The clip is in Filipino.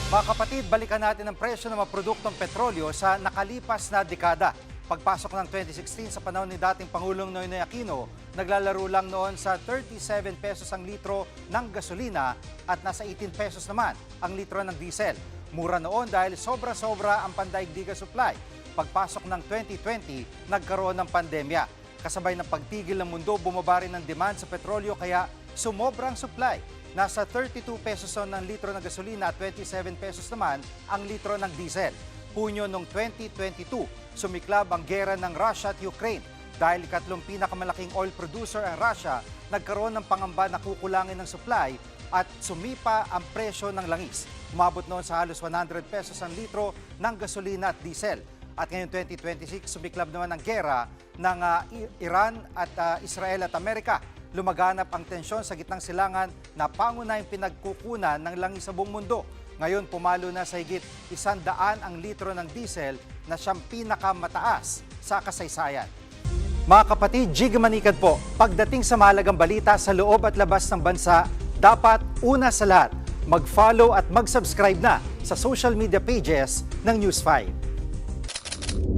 Mga kapatid, balikan natin ang presyo ng mga produktong petrolyo sa nakalipas na dekada. Pagpasok ng 2016 sa panahon ni dating Pangulong Noynoy Aquino, naglalaro lang noon sa 37 pesos ang litro ng gasolina at nasa 18 pesos naman ang litro ng diesel. Mura noon dahil sobra-sobra ang pandaigdigan supply. Pagpasok ng 2020, nagkaroon ng pandemya. Kasabay ng pagtigil ng mundo, bumaba rin ang demand sa petrolyo kaya sumobrang supply. Nasa 32 pesos ang litro ng gasolina at 27 pesos naman ang litro ng diesel. Hunyo noong 2022, sumiklab ang gera ng Russia at Ukraine. Dahil ikatlong pinakamalaking oil producer ang Russia, nagkaroon ng pangamba na kukulangin ng supply at sumipa ang presyo ng langis. Umabot noon sa halos 100 pesos ang litro ng gasolina at diesel. At ngayon 2026, sumiklab naman ang gera ng Iran at Israel at Amerika. Lumaganap ang tensyon sa gitnang silangan na pangunahing pinagkukunan ng langis sa buong mundo. Ngayon, pumalo na sa higit 100 ang litro ng diesel na siyang pinakamataas sa kasaysayan. Mga kapatid, Jig Manikad po, pagdating sa mahalagang balita sa loob at labas ng bansa, dapat una sa lahat, mag-follow at mag-subscribe na sa social media pages ng News 5.